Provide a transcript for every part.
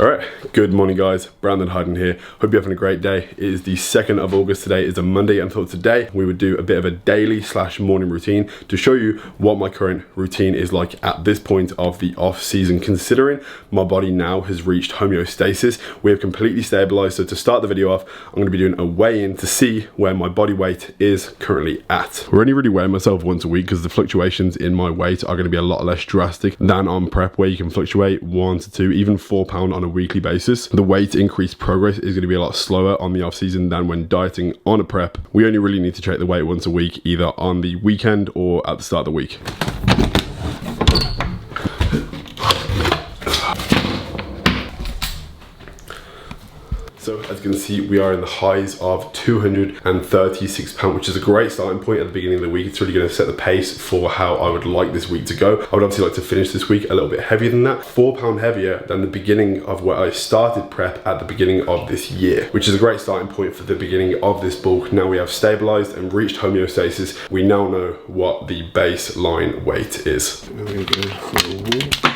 Alright, good morning guys, Brandon Hayden here. Hope you're having a great day. It is the 2nd of August, today is a Monday, and I thought today we would do a bit of a daily / morning routine to show you what my current routine is like at this point of the off season, considering my body now has reached homeostasis. We have completely stabilized, so to start the video off, I'm going to be doing a weigh-in to see where my body weight is currently at. We're only really weighing myself once a week because the fluctuations in my weight are going to be a lot less drastic than on prep, where you can fluctuate 1 to 2, even 4 pounds on a weekly basis. The weight increase progress is going to be a lot slower on the off season than when dieting on a prep. We only really need to check the weight once a week, either on the weekend or at the start of the week. So as you can see, we are in the highs of 236 pounds, which is a great starting point at the beginning of the week. It's really going to set the pace for how I would like this week to go. I would obviously like to finish this week a little bit heavier than that, 4 pounds heavier than the beginning of where I started prep at the beginning of this year, which is a great starting point for the beginning of this bulk. Now we have stabilized and reached homeostasis. We now know what the baseline weight is.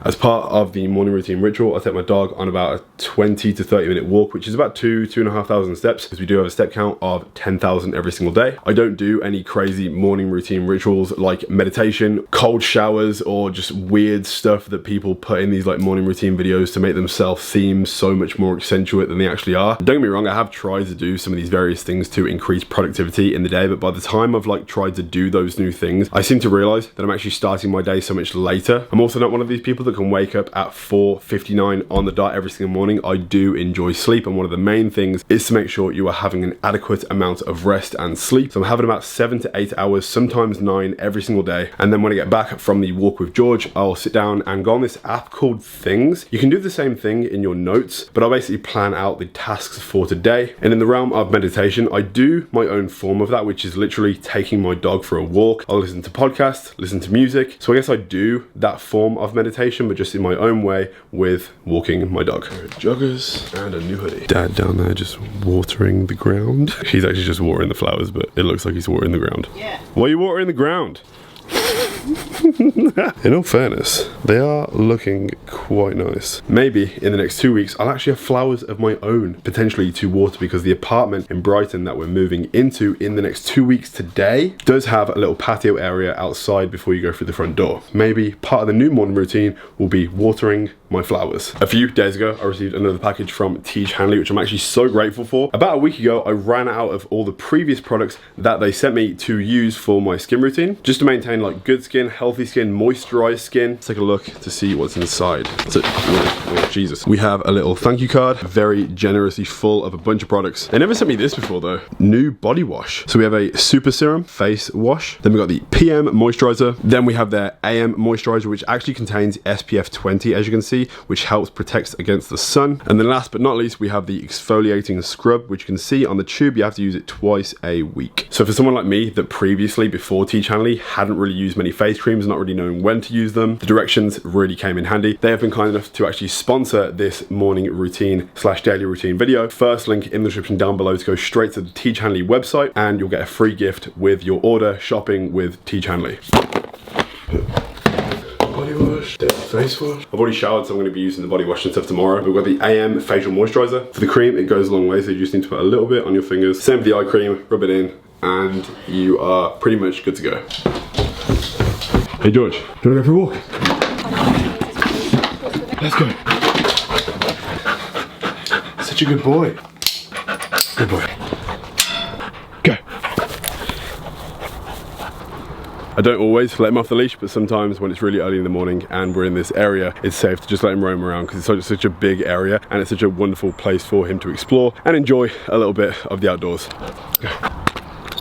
As part of the morning routine ritual, I take my dog on about a 20 to 30 minute walk, which is about 2,500 steps, because we do have a step count of 10,000 every single day. I don't do any crazy morning routine rituals like meditation, cold showers, or just weird stuff that people put in these like morning routine videos to make themselves seem so much more accentuate than they actually are. Don't get me wrong, I have tried to do some of these various things to increase productivity in the day, but by the time I've like tried to do those new things, I seem to realize that I'm actually starting my day so much later. I'm also not one of these people that can wake up at 4:59 on the dot every single morning. I do enjoy sleep, and one of the main things is to make sure you are having an adequate amount of rest and sleep. So I'm having about 7 to 8 hours, sometimes 9 every single day. And then when I get back from the walk with George, I'll sit down and go on this app called Things. You can do the same thing in your notes, but I'll basically plan out the tasks for today. And in the realm of meditation, I do my own form of that, which is literally taking my dog for a walk. I'll listen to podcasts, listen to music. So I guess I do that form of meditation, but just in my own way with walking my dog. Joggers and a new hoodie. Dad down there just watering the ground. He's actually just watering the flowers, but it looks like he's watering the ground. Yeah. Why are you watering the ground? In all fairness, they are looking quite nice. Maybe in the next 2 weeks, I'll actually have flowers of my own, potentially to water, because the apartment in Brighton that we're moving into in the next 2 weeks today does have a little patio area outside before you go through the front door. Maybe part of the new morning routine will be watering my flowers. A few days ago, I received another package from Teach Hanley, which I'm actually so grateful for. About a week ago, I ran out of all the previous products that they sent me to use for my skin routine, just to maintain like good skin, healthy skin, moisturized skin. Let's take a look to see what's inside. So, oh, Jesus. We have a little thank you card, very generously full of a bunch of products. They never sent me this before though. New body wash. So we have a super serum face wash. Then we got the PM moisturizer. Then we have their AM moisturizer, which actually contains SPF 20, as you can see, which helps protect against the sun. And then last but not least, we have the exfoliating scrub, which you can see on the tube. You have to use it twice a week. So for someone like me that previously, before Teach Hanley, hadn't really used many face creams, not really knowing when to use them, the directions really came in handy. They have been kind enough to actually sponsor this morning routine / daily routine video. First link in the description down below to go straight to the Teach Hanley website, and you'll get a free gift with your order shopping with Teach Hanley. Body wash, face wash. I've already showered, so I'm going to be using the body wash and stuff tomorrow. We've got the AM facial moisturizer. For the cream, it goes a long way, so you just need to put a little bit on your fingers. Same with the eye cream, rub it in, and you are pretty much good to go. Hey George, do you want to go for a walk? Let's go. Such a good boy. Good boy. Go. I don't always let him off the leash, but sometimes when it's really early in the morning and we're in this area, it's safe to just let him roam around, because it's such a big area and it's such a wonderful place for him to explore and enjoy a little bit of the outdoors. Go.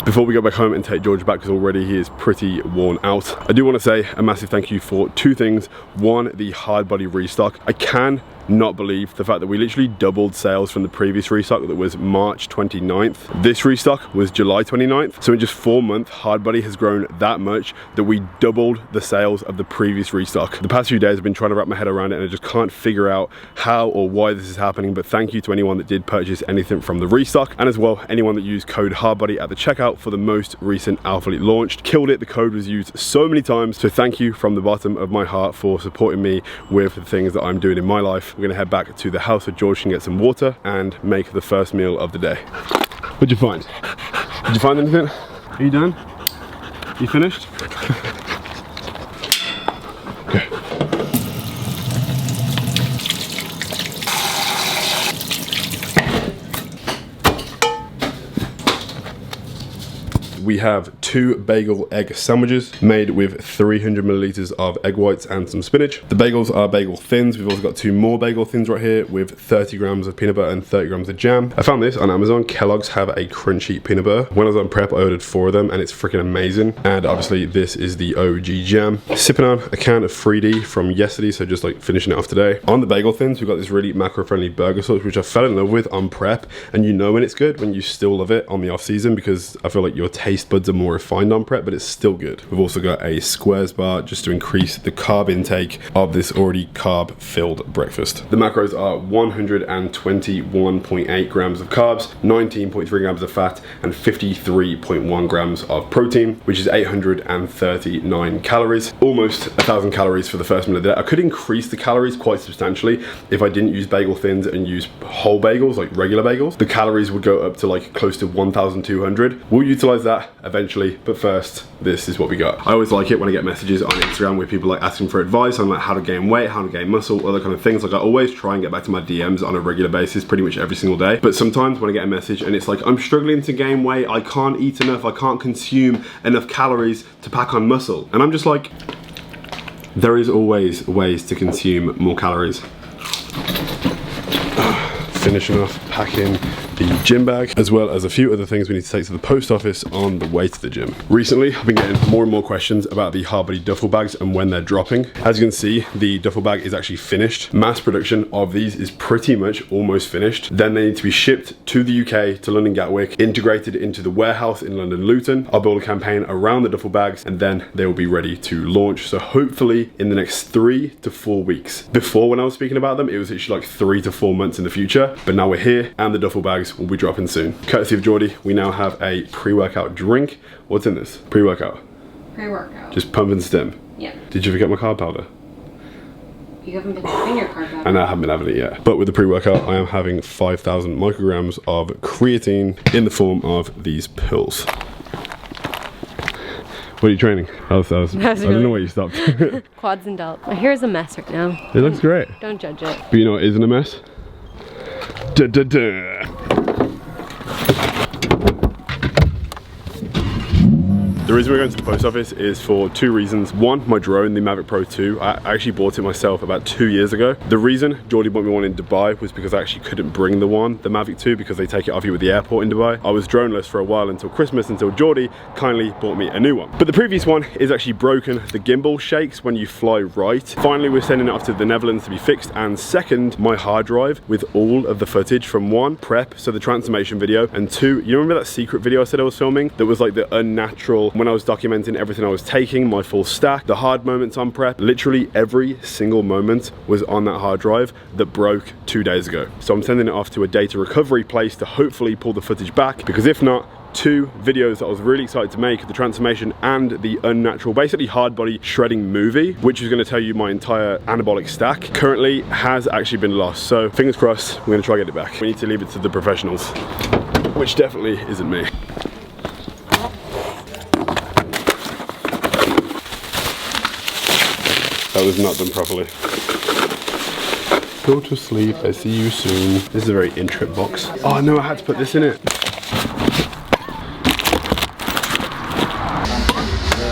Before we go back home and take George back, because already he is pretty worn out, I do want to say a massive thank you for 2 things. One, the hard body restock. I can not believe the fact that we literally doubled sales from the previous restock that was March 29th. This restock was July 29th. So in just 4 months, Hardbody has grown that much that we doubled the sales of the previous restock. The past few days I've been trying to wrap my head around it and I just can't figure out how or why this is happening, but thank you to anyone that did purchase anything from the restock, and as well anyone that used code Hardbody at the checkout for the most recent Alpha Elite launched. Killed it. The code was used so many times, so thank you from the bottom of my heart for supporting me with the things that I'm doing in my life. we're gonna head back to the house so George can get some water and make the first meal of the day. What'd you find? Did you find anything? Are you done? You finished? Okay. We have 2 bagel egg sandwiches made with 300 milliliters of egg whites and some spinach. The bagels are bagel thins. We've also got 2 more bagel thins right here with 30 grams of peanut butter and 30 grams of jam. I found this on Amazon. Kellogg's have a crunchy peanut butter. When I was on prep, I ordered 4 of them and it's freaking amazing. And obviously this is the OG jam. Sipping on a can of 3D from yesterday, so just like finishing it off today. On the bagel thins, we've got this really macro-friendly burger sauce, which I fell in love with on prep. And you know when it's good, when you still love it on the off season, because I feel like your taste buds are more refined on prep, but it's still good. We've also got a squares bar just to increase the carb intake of this already carb filled breakfast. The macros are 121.8 grams of carbs, 19.3 grams of fat, and 53.1 grams of protein, which is 839 calories. Almost 1,000 calories for the first meal of the day. I could increase the calories quite substantially if I didn't use bagel thins and use whole bagels, like regular bagels. The calories would go up to like close to 1,200. We'll utilize that eventually, but first, this is what we got. I always like it when I get messages on Instagram where people like asking for advice on like how to gain weight, how to gain muscle, other kind of things. Like I always try and get back to my DMs on a regular basis, pretty much every single day. But sometimes when I get a message and it's like, I'm struggling to gain weight, I can't eat enough, I can't consume enough calories to pack on muscle. And I'm just like, there is always ways to consume more calories. Finishing off packing the gym bag, as well as a few other things we need to take to the post office on the way to the gym. Recently, I've been getting more and more questions about the hard body duffel bags and when they're dropping. As you can see, the duffel bag is actually finished. Mass production of these is pretty much almost finished. Then they need to be shipped to the UK, to London Gatwick, integrated into the warehouse in London Luton. I'll build a campaign around the duffel bags and then they will be ready to launch. So hopefully in the next 3 to 4 weeks. Before, when I was speaking about them, it was actually like 3 to 4 months in the future, but now we're here and the duffel bags will be dropping soon. Courtesy of Geordie, we now have a pre-workout drink. What's in this? Pre-workout? Pre-workout. Just pump and stim? Yeah. Did you forget my carb powder? You haven't been having your carb powder. And I haven't been having it yet. But with the pre-workout, I am having 5,000 micrograms of creatine in the form of these pills. What are you training? I don't know why you stopped. Quads and delts. My hair is a mess right now. It looks great. Don't judge it. But you know what isn't a mess? Da, da, da. The reason we're going to the post office is for 2 reasons. One, my drone, the Mavic Pro 2, I actually bought it myself about 2 years ago. The reason Geordie bought me one in Dubai was because I actually couldn't bring the Mavic 2, because they take it off you at the airport in Dubai. I was droneless for a while until Christmas, until Geordie kindly bought me a new one. But the previous one is actually broken. The gimbal shakes when you fly right. Finally, we're sending it off to the Netherlands to be fixed. And second, my hard drive with all of the footage from 1, prep, so the transformation video, and 2, you remember that secret video I said I was filming that was like the unnatural, when I was documenting everything I was taking, my full stack, the hard moments on prep, literally every single moment was on that hard drive that broke 2 days ago. So I'm sending it off to a data recovery place to hopefully pull the footage back, because if not, 2 videos that I was really excited to make, the transformation and the unnatural, basically hard body shredding movie, which is going to tell you my entire anabolic stack, currently has actually been lost. So fingers crossed, we're going to try to get it back. We need to leave it to the professionals, which definitely isn't me. That was not done properly. Go to sleep, I see you soon. This is a very intricate box. Oh no, I had to put this in it.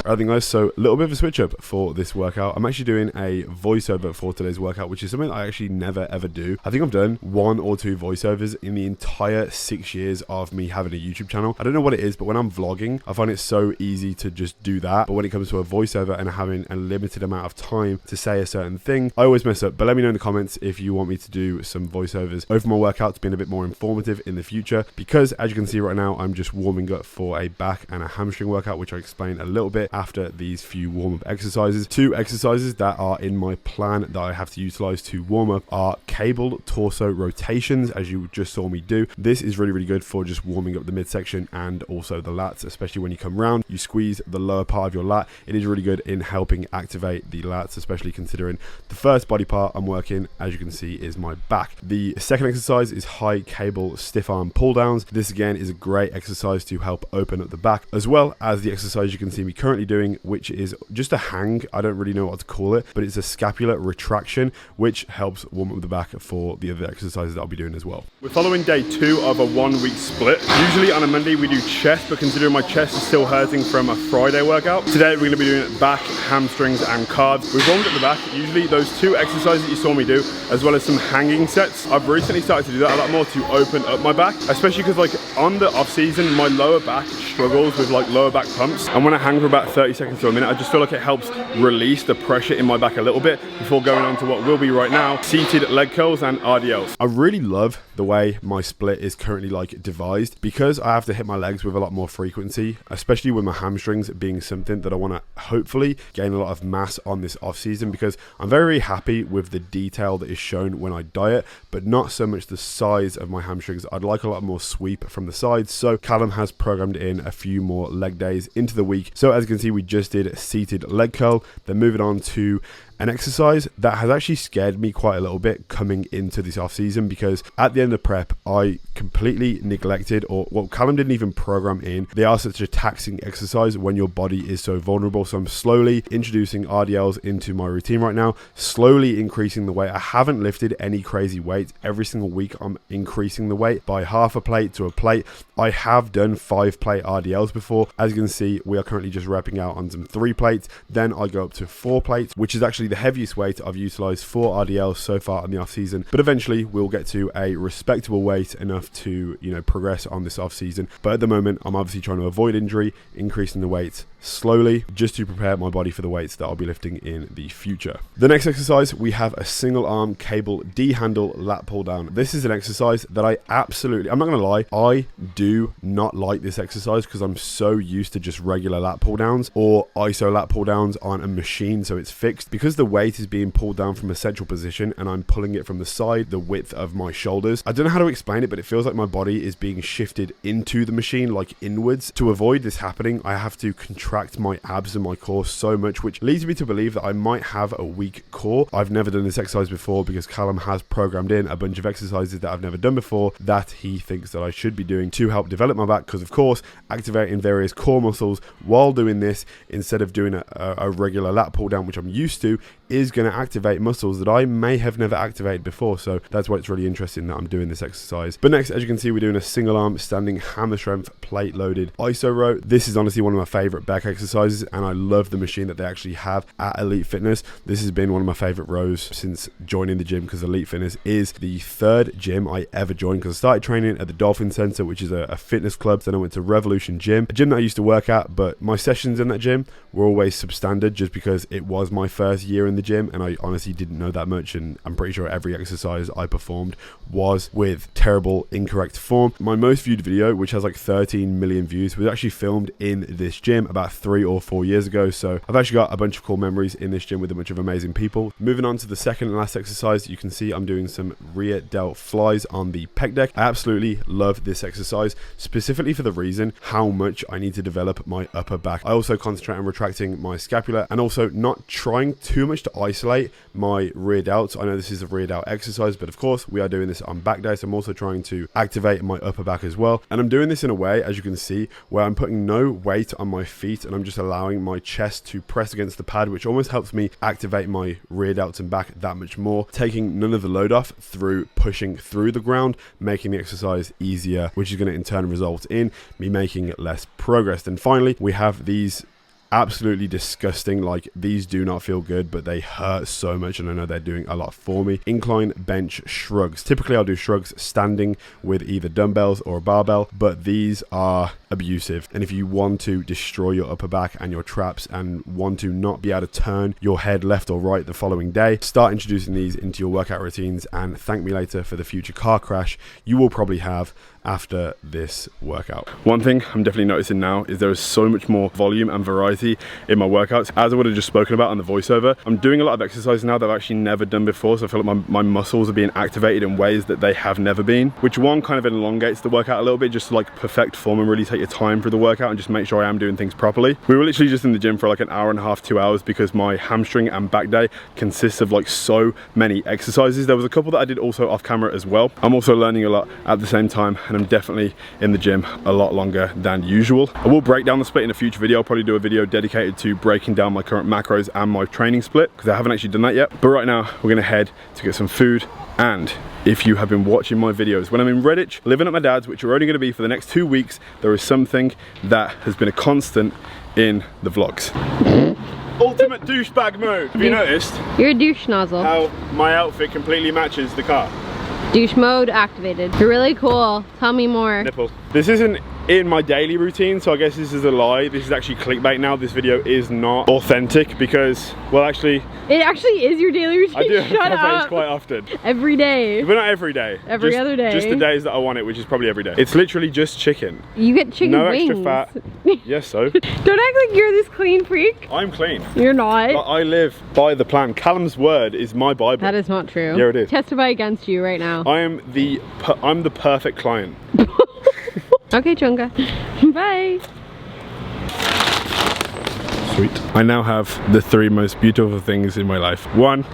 Alright then guys, so a little bit of a switch up for this workout. I'm actually doing a voiceover for today's workout, which is something I actually never ever do. I think I've done 1 or 2 voiceovers in the entire 6 years of me having a YouTube channel. I don't know what it is, but when I'm vlogging, I find it so easy to just do that. But when it comes to a voiceover and having a limited amount of time to say a certain thing, I always mess up. But let me know in the comments if you want me to do some voiceovers over my workouts, being a bit more informative in the future. Because as you can see right now, I'm just warming up for a back and a hamstring workout, which I explained a little bit after these few warm-up exercises. 2 exercises that are in my plan that I have to utilize to warm up are cable torso rotations, as you just saw me do. This is really good for just warming up the midsection and also the lats, especially when you come round, you squeeze the lower part of your lat. It is really good in helping activate the lats, especially considering the first body part I'm working, as you can see, is my back. The second exercise is high cable stiff arm pull downs. This again is a great exercise to help open up the back, as well as the exercise you can see me currently doing, which is just a hang. I don't really know what to call it, but it's a scapular retraction, which helps warm up the back for the other exercises that I'll be doing as well. We're following day 2 of a 1-week split. Usually on a Monday we do chest, but considering my chest is still hurting from a Friday workout, today we're going to be doing back, hamstrings and calves. We've warmed up the back. Usually those 2 exercises that you saw me do, as well as some hanging sets. I've recently started to do that a lot more to open up my back, especially because like on the off season my lower back struggles with like lower back pumps, and when I hang for about 30 seconds to a minute, I just feel like it helps release the pressure in my back a little bit before going on to what will be right now seated leg curls and RDLs. I really love the way my split is currently like devised, because I have to hit my legs with a lot more frequency, especially with my hamstrings being something that I want to hopefully gain a lot of mass on this off season, because I'm very happy with the detail that is shown when I diet, but not so much the size of my hamstrings. I'd like a lot more sweep from the sides, so Callum has programmed in a few more leg days into the week. So as you can see, we just did seated leg curl, then moving on to an exercise that has actually scared me quite a little bit coming into this off season, because at the end of prep I completely neglected, or well, Callum didn't even program in. They are such a taxing exercise when your body is so vulnerable. So I'm slowly introducing RDLs into my routine right now, slowly increasing the weight. I haven't lifted any crazy weight. Every single week I'm increasing the weight by half a plate to a plate. I have done 5-plate RDLs before. As you can see, we are currently just repping out on some 3 plates. Then I go up to 4 plates, which is actually the heaviest weight I've utilized for RDLs so far in the off season, but eventually we'll get to a respectable weight enough to, you know, progress on this off season. But at the moment I'm obviously trying to avoid injury, increasing the weight slowly just to prepare my body for the weights that I'll be lifting in the future. The next exercise, we have a single arm cable D handle lat pull down. This is an exercise that I'm not gonna lie, I do not like this exercise because I'm so used to just regular lat pull downs or iso lat pull downs on a machine, so it's fixed. Because the weight is being pulled down from a central position and I'm pulling it from the side, the width of my shoulders, I don't know how to explain it, but it feels like my body is being shifted into the machine, like inwards. To avoid this happening, I have to contract my abs and my core so much, which leads me to believe that I might have a weak core. I've never done this exercise before because Callum has programmed in a bunch of exercises that I've never done before that he thinks that I should be doing to help develop my back, because of course activating various core muscles while doing this instead of doing a regular lat pull down, which I'm used to, is going to activate muscles that I may have never activated before. So that's why it's really interesting that I'm doing this exercise. But next, as you can see, we're doing a single arm standing hammer strength plate loaded iso row. This is honestly one of my favorite back exercises, and I love the machine that they actually have at Elite Fitness. This has been one of my favorite rows since joining the gym, because Elite Fitness is the 3rd gym I ever joined, because I started training at the Dolphin Center, which is a fitness club. Then I went to Revolution Gym, a gym that I used to work at, but my sessions in that gym were always substandard just because it was my first year in the gym and I honestly didn't know that much, and I'm pretty sure every exercise I performed was with terrible, incorrect form. My most viewed video, which has like 13 million views, was actually filmed in this gym about 3 or 4 years ago. So I've actually got a bunch of cool memories in this gym with a bunch of amazing people. Moving on to the second and last exercise, you can see I'm doing some rear delt flies on the pec deck. I absolutely love this exercise, specifically for the reason how much I need to develop my upper back. I also concentrate on retracting my scapula and also not trying too much to isolate my rear delts. I know this is a rear delt exercise, but of course we are doing this on back day, so I'm also trying to activate my upper back as well. And I'm doing this in a way, as you can see, where I'm putting no weight on my feet and I'm just allowing my chest to press against the pad, which almost helps me activate my rear delts and back that much more, taking none of the load off through pushing through the ground, making the exercise easier, which is going to in turn result in me making less progress. And finally, we have these absolutely disgusting, like these do not feel good, but they hurt so much, and I know they're doing a lot for me. Incline bench shrugs. Typically I'll do shrugs standing with either dumbbells or a barbell, but these are abusive. And if you want to destroy your upper back and your traps and want to not be able to turn your head left or right the following day, start introducing these into your workout routines and thank me later for the future car crash you will probably have after this workout. One thing I'm definitely noticing now is there is so much more volume and variety in my workouts. As I would have just spoken about on the voiceover, I'm doing a lot of exercises now that I've actually never done before, so I feel like my muscles are being activated in ways that they have never been, which one kind of elongates the workout a little bit just to like perfect form and really take your time through the workout and just make sure I am doing things properly. We were literally just in the gym for like an hour and a half, 2 hours, because my hamstring and back day consists of like so many exercises. There was a couple that I did also off camera as well. I'm also learning a lot at the same time, and I'm definitely in the gym a lot longer than usual. I will break down the split in a future video. I'll probably do a video dedicated to breaking down my current macros and my training split, because I haven't actually done that yet. But right now we're gonna head to get some food. And if you have been watching my videos, when I'm in Redditch, living at my dad's, which are only gonna be for the next 2 weeks, there is something that has been a constant in the vlogs. Ultimate douchebag mode. Have you noticed? You're a douche nozzle. How my outfit completely matches the car? Douche mode activated. You're really cool. Tell me more. Nipple. This isn't in my daily routine, so I guess this is a lie. This is actually clickbait now. This video is not authentic because, well, actually... It actually is your daily routine. I do have Shut face up. Every day. Every day. But not every day. Every other day. Just the days that I want it, which is probably every day. It's literally just chicken. You get chicken no wings. extra fat. Yes, so. Don't act like you're this clean freak. I'm clean. You're not. But I live by the plan. Callum's word is my Bible. That is not true. Yeah, it is. Testify against you right now. I'm the perfect client. Okay, Chunga. Bye. Sweet. I now have the 3 most beautiful things in my life. 1,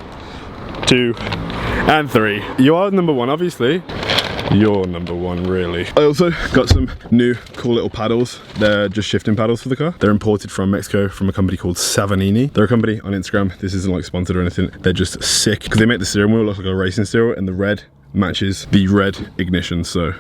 2, and 3. You are number 1, obviously. You're number 1, really. I also got some new cool little paddles. They're just shifting paddles for the car. They're imported from Mexico from a company called Savanini. They're a company on Instagram. This isn't like sponsored or anything. They're just sick because they make the steering wheel look like a racing steering wheel, and the red matches the red ignition, so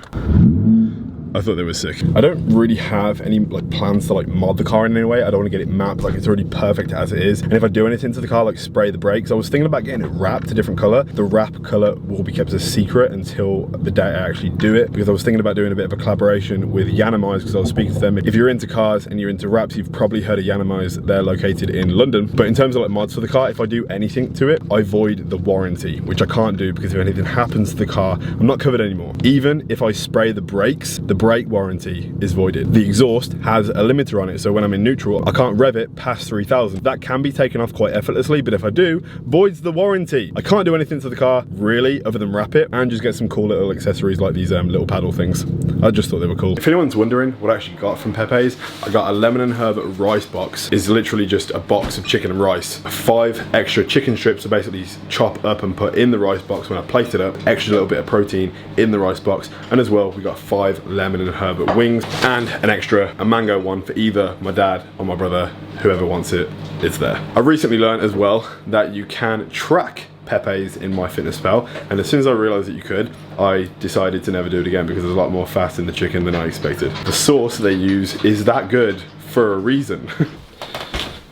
I thought they were sick. I don't really have any like plans to like mod the car in any way. I don't want to get it mapped, like it's already perfect as it is. And if I do anything to the car, like spray the brakes, I was thinking about getting it wrapped a different color. The wrap color will be kept a secret until the day I actually do it, because I was thinking about doing a bit of a collaboration with Yanamize, because I was speaking to them. If you're into cars and you're into wraps, you've probably heard of Yanamize. They're located in London. But in terms of like mods for the car, if I do anything to it, I void the warranty, which I can't do because if anything happens to the car, I'm not covered anymore. Even if I spray the brakes, the brake warranty is voided. The exhaust has a limiter on it, so when I'm in neutral, I can't rev it past 3,000. That can be taken off quite effortlessly, but if I do, voids the warranty. I can't do anything to the car, really, other than wrap it and just get some cool little accessories like these little paddle things. I just thought they were cool. If anyone's wondering what I actually got from Pepe's, I got a lemon and herb rice box. It's literally just a box of chicken and rice. 5 extra chicken strips to basically chop up and put in the rice box when I placed it up. Extra little bit of protein in the rice box. And as well, we got 5 lemon and herb wings and an extra, a mango one for either my dad or my brother, whoever wants it, it's there. I recently learned as well that you can track Pepe's in MyFitnessPal, and as soon as I realized that you could, I decided to never do it again because there's a lot more fat in the chicken than I expected. The sauce they use is that good for a reason.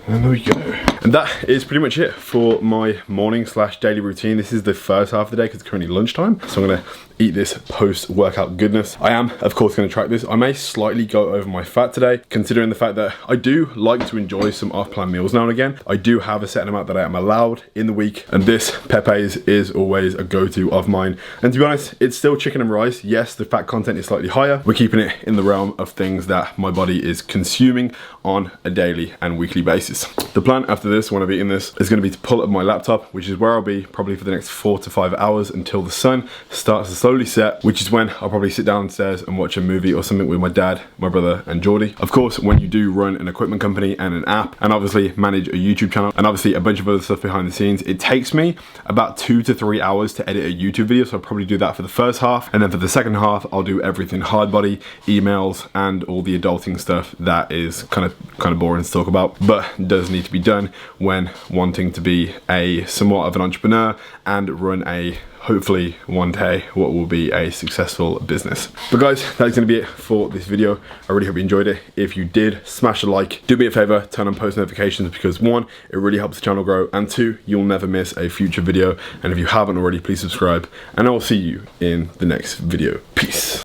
And there we go. And that is pretty much it for my morning / daily routine. This is the first half of the day because it's currently lunchtime. So I'm gonna eat this post-workout goodness. I am, of course, gonna track this. I may slightly go over my fat today, considering the fact that I do like to enjoy some off-plan meals now and again. I do have a set amount that I am allowed in the week, and this Pepe's is always a go-to of mine. And to be honest, it's still chicken and rice. Yes, the fat content is slightly higher. We're keeping it in the realm of things that my body is consuming on a daily and weekly basis. The plan after this, when I've eaten this, is gonna be to pull up my laptop, which is where I'll be probably for the next 4 to 5 hours until the sun starts to slowly set, which is when I'll probably sit downstairs and watch a movie or something with my dad, my brother, and Geordie. Of course, when you do run an equipment company and an app, and obviously manage a YouTube channel, and obviously a bunch of other stuff behind the scenes, it takes me about 2 to 3 hours to edit a YouTube video, so I'll probably do that for the first half, and then for the second half, I'll do everything hard body, emails, and all the adulting stuff that is kind of boring to talk about, but does need to be done when wanting to be a somewhat of an entrepreneur and run a, hopefully one day, what will be a successful business. But guys, that's gonna be it for this video. I really hope you enjoyed it. If you did, smash a like. Do me a favor, turn on post notifications, because 1, it really helps the channel grow, and 2, you'll never miss a future video. And if you haven't already, please subscribe, and I will see you in the next video. Peace.